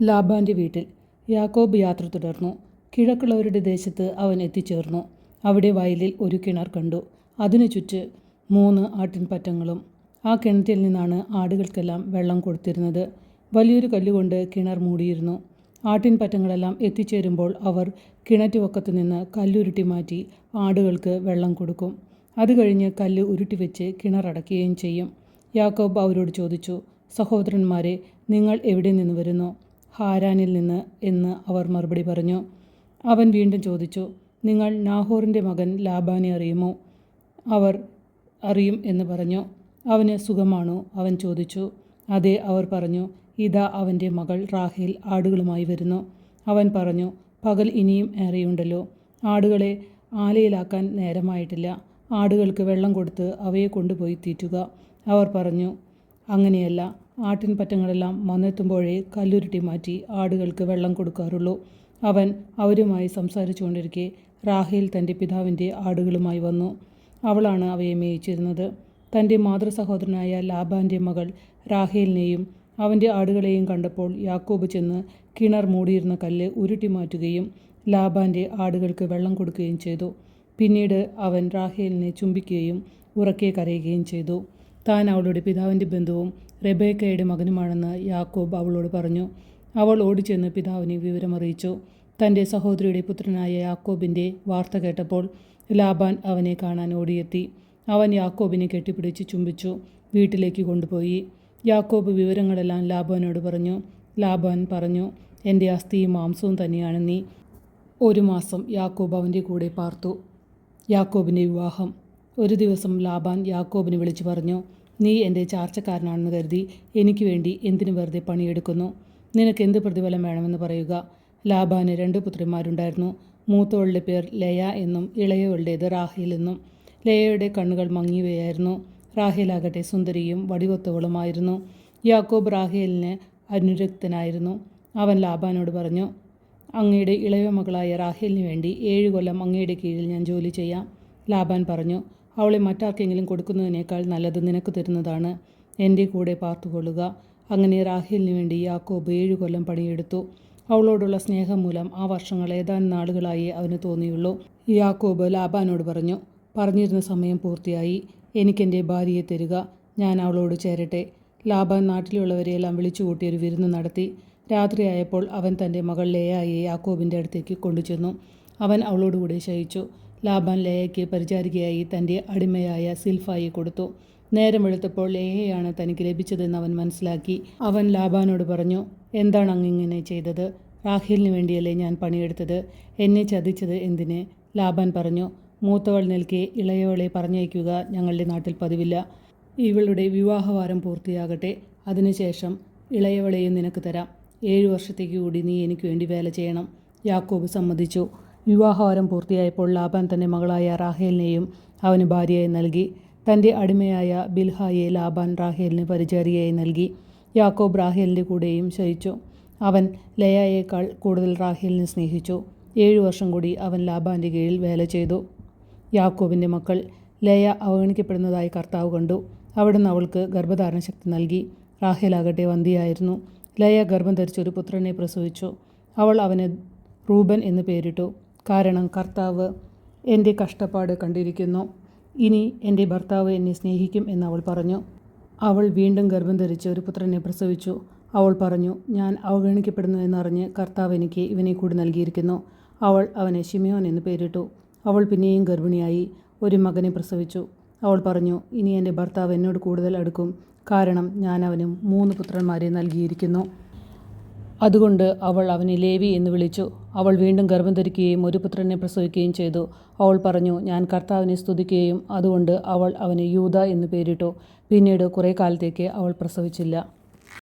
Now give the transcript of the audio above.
ലാബാന്റെ വീട്ടിൽ യാക്കോബ് യാത്ര തുടർന്നു. കിഴക്കുള്ളവരുടെ ദേശത്ത് അവൻ എത്തിച്ചേർന്നു. അവിടെ വയലിൽ ഒരു കിണർ കണ്ടു. അതിനു ചുറ്റ് 3 ആട്ടിൻപറ്റങ്ങളും. ആ കിണറ്റിൽ നിന്നാണ് ആടുകൾക്കെല്ലാം വെള്ളം കൊടുത്തിരുന്നത്. വലിയൊരു കല്ലുകൊണ്ട് കിണർ മൂടിയിരുന്നു. ആട്ടിൻപറ്റങ്ങളെല്ലാം എത്തിച്ചേരുമ്പോൾ അവർ കിണറ്റുവക്കത്തു നിന്ന് കല്ലുരുട്ടി മാറ്റി ആടുകൾക്ക് വെള്ളം കൊടുക്കും. അത് കഴിഞ്ഞ് കല്ല് ഉരുട്ടിവെച്ച് കിണറടയ്ക്കുകയും ചെയ്യും. യാക്കോബ് അവരോട് ചോദിച്ചു, സഹോദരന്മാരെ, നിങ്ങൾ എവിടെ നിന്ന് വരുന്നു? ഹാരാനിൽ നിന്ന് എന്ന് അവർ മറുപടി പറഞ്ഞു. അവൻ വീണ്ടും ചോദിച്ചു, നിങ്ങൾ നാഹോറിൻ്റെ മകൻ ലാബാനെ അറിയുമോ? അവർ അറിയും എന്ന് പറഞ്ഞു. അവന് സുഖമാണോ? അവൻ ചോദിച്ചു. അതെ, അവർ പറഞ്ഞു. ഇതാ അവൻ്റെ മകൾ റാഹേൽ ആടുകളുമായി വരുന്നു. അവൻ പറഞ്ഞു, പകൽ ഇനിയും ഏറെയുണ്ടല്ലോ. ആടുകളെ ആലയിലാക്കാൻ നേരമായിട്ടില്ല. ആടുകൾക്ക് വെള്ളം കൊടുത്ത് അവയെ കൊണ്ടുപോയി തീറ്റുക. അവർ പറഞ്ഞു, അങ്ങനെയല്ല. ആട്ടിൻപറ്റങ്ങളെല്ലാം വന്നെത്തുമ്പോഴേ കല്ലുരുട്ടി മാറ്റി ആടുകൾക്ക് വെള്ളം കൊടുക്കാറുള്ളൂ. അവൻ അവരുമായി സംസാരിച്ചു കൊണ്ടിരിക്കെ റാഹേൽ തൻ്റെ പിതാവിൻ്റെ ആടുകളുമായി വന്നു. അവളാണ് അവയെ മേയിച്ചിരുന്നത്. തൻ്റെ മാതൃസഹോദരനായ ലാബാൻ്റെ മകൾ റാഹേലിനെയും അവൻ്റെ ആടുകളെയും കണ്ടപ്പോൾ യാക്കോബ് ചെന്ന് കിണർ മൂടിയിരുന്ന കല്ല് ഉരുട്ടി മാറ്റുകയും ലാബാൻ്റെ ആടുകൾക്ക് വെള്ളം കൊടുക്കുകയും ചെയ്തു. പിന്നീട് അവൻ റാഹേലിനെ ചുംബിക്കുകയും ഉറക്കെ കരയുകയും ചെയ്തു. താൻ അവളുടെ പിതാവിൻ്റെ ബന്ധുവും റെബേക്കയുടെ മകനുമാണെന്ന് യാക്കോബ് അവളോട് പറഞ്ഞു. അവൾ ഓടിച്ചെന്ന് പിതാവിനെ വിവരമറിയിച്ചു. തൻ്റെ സഹോദരിയുടെ പുത്രനായ യാക്കോബിൻ്റെ വാർത്ത കേട്ടപ്പോൾ ലാബാൻ അവനെ കാണാൻ ഓടിയെത്തി. അവൻ യാക്കോബിനെ കെട്ടിപ്പിടിച്ച് ചുംബിച്ചു വീട്ടിലേക്ക് കൊണ്ടുപോയി. യാക്കോബ് വിവരങ്ങളെല്ലാം ലാബാനോട് പറഞ്ഞു. ലാബാൻ പറഞ്ഞു, എൻ്റെ അസ്ഥിയും മാംസവും തന്നെയാണ് നീ. 1 മാസം യാക്കോബ് അവൻ്റെ കൂടെ പാർത്തു. യാക്കോബിൻ്റെ വിവാഹം. ഒരു ദിവസം ലാബാൻ യാക്കോബിനെ വിളിച്ചു പറഞ്ഞു, നീ എൻ്റെ ചാർച്ചക്കാരനാണെന്ന് കരുതി എനിക്ക് വേണ്ടി എന്തിനു വെറുതെ പണിയെടുക്കുന്നു? നിനക്ക് എന്ത് പ്രതിഫലം വേണമെന്ന് പറയുക. ലാബാന് 2 പുത്രിമാരുണ്ടായിരുന്നു. മൂത്തവളുടെ പേർ ലയ എന്നും ഇളയവളുടേത് റാഹേൽ എന്നും. ലയയുടെ കണ്ണുകൾ മങ്ങിയവയായിരുന്നു. റാഹേലാകട്ടെ സുന്ദരിയും വടിവൊത്തവളുമായിരുന്നു. യാക്കോബ് റാഹേലിന് അനുരക്തനായിരുന്നു. അവൻ ലാബാനോട് പറഞ്ഞു, അങ്ങയുടെ ഇളയ മകളായ റാഹേലിന് വേണ്ടി 7 കൊല്ലം അങ്ങയുടെ കീഴിൽ ഞാൻ ജോലി ചെയ്യാം. ലാബാൻ പറഞ്ഞു, അവളെ മറ്റാർക്കെങ്കിലും കൊടുക്കുന്നതിനേക്കാൾ നല്ലത് നിനക്ക് തരുന്നതാണ്. എൻ്റെ കൂടെ പാർത്തുകൊള്ളുക. അങ്ങനെ റാഹേലിന് വേണ്ടി യാക്കോബ് 7 കൊല്ലം പണിയെടുത്തു. അവളോടുള്ള സ്നേഹം മൂലം ആ വർഷങ്ങൾ ഏതാനും നാളുകളായി അവന് തോന്നിയുള്ളൂ. യാക്കോബ് ലാബാനോട് പറഞ്ഞു, പറഞ്ഞിരുന്ന സമയം പൂർത്തിയായി. എനിക്കെൻ്റെ ഭാര്യയെ തരിക. ഞാൻ അവളോട് ചേരട്ടെ. ലാബാൻ നാട്ടിലുള്ളവരെയെല്ലാം വിളിച്ചുകൂട്ടി ഒരു വിരുന്ന് നടത്തി. രാത്രിയായപ്പോൾ അവൻ തൻ്റെ മകൾ ലേയായെ യാക്കോബിൻ്റെ അടുത്തേക്ക് കൊണ്ടുചെന്നു. അവൻ അവളോടുകൂടെ ശയിച്ചു. ലാബാൻ ലേയയ്ക്ക് പരിചാരികയായി തൻ്റെ അടിമയായ സിൽഫായെ കൊടുത്തു. നേരം വെളുത്തപ്പോൾ ലേയയാണ് തനിക്ക് ലഭിച്ചതെന്ന് അവൻ മനസ്സിലാക്കി. അവൻ ലാബാനോട് പറഞ്ഞു, എന്താണ് അങ്ങിങ്ങനെ ചെയ്തത്? റാഹേലിന് വേണ്ടിയല്ലേ ഞാൻ പണിയെടുത്തത്? എന്നെ ചതിച്ചത് എന്തിന്? ലാബാൻ പറഞ്ഞു, മൂത്തവൾ നിൽക്കെ ഇളയവളെ പറഞ്ഞയക്കുക ഞങ്ങളുടെ നാട്ടിൽ പതിവില്ല. ഇവളുടെ വിവാഹവാരം പൂർത്തിയാകട്ടെ. അതിനുശേഷം ഇളയവളെയും നിനക്ക് തരാം. 7 വർഷത്തേക്ക് കൂടി നീ എനിക്ക് വേണ്ടി വേല ചെയ്യണം. യാക്കോബ് സമ്മതിച്ചു. വിവാഹവാരം പൂർത്തിയായപ്പോൾ ലാബാൻ തൻ്റെ മകളായ റാഹേലിനെയും അവന് ഭാര്യയായി നൽകി. തൻ്റെ അടിമയായ ബിൽഹായെ ലാബാൻ റാഹേലിന് പരിചാരികയായി നൽകി. യാക്കോബ് റാഹേലിൻ്റെ കൂടെയും ശയിച്ചു. അവൻ ലയയേക്കാൾ കൂടുതൽ റാഹേലിനെ സ്നേഹിച്ചു. 7 വർഷം കൂടി അവൻ ലാബാൻ്റെ കീഴിൽ വേല ചെയ്തു. യാക്കോബിൻ്റെ മക്കൾ. ലയ അവഗണിക്കപ്പെടുന്നതായി കർത്താവ് കണ്ടു. അവിടുന്ന് അവൾക്ക് ഗർഭധാരണ ശക്തി നൽകി. റാഹേലാകട്ടെ വന്ധ്യയായിരുന്നു. ലയ ഗർഭം ധരിച്ചൊരു പുത്രനെ പ്രസവിച്ചു. അവൾ അവന് റൂബൻ എന്ന് പേരിട്ടു. കാരണം കർത്താവ് എൻ്റെ കഷ്ടപ്പാട് കണ്ടിരിക്കുന്നു. ഇനി എൻ്റെ ഭർത്താവ് എന്നെ സ്നേഹിക്കും എന്ന് അവൾ പറഞ്ഞു. അവൾ വീണ്ടും ഗർഭം ധരിച്ച് ഒരു പുത്രനെ പ്രസവിച്ചു. അവൾ പറഞ്ഞു, ഞാൻ അവഗണിക്കപ്പെടുന്നു എന്നറിഞ്ഞ് കർത്താവ് എനിക്ക് ഇവനെ കൂടി നൽകിയിരിക്കുന്നു. അവൾ അവന് ശിമയോൻ എന്ന് പേരിട്ടു. അവൾ പിന്നെയും ഗർഭിണിയായി ഒരു മകനെ പ്രസവിച്ചു. അവൾ പറഞ്ഞു, ഇനി എൻ്റെ ഭർത്താവ് എന്നോട് കൂടുതൽ അടുക്കും. കാരണം ഞാൻ അവന് 3 പുത്രന്മാരെ നൽകിയിരിക്കുന്നു. അതുകൊണ്ട് അവൾ അവനെ ലേവി എന്ന് വിളിച്ചു. അവൾ വീണ്ടും ഗർഭം ധരിക്കുകയും ഒരു പുത്രനെ പ്രസവിക്കുകയും ചെയ്തു. അവൾ പറഞ്ഞു, ഞാൻ കർത്താവിനെ സ്തുതിക്കുകയും അതുകൊണ്ട് അവൾ അവന് യൂദ എന്ന് പേരിട്ടു. പിന്നീട് കുറേ കാലത്തേക്ക് അവൾ പ്രസവിച്ചില്ല.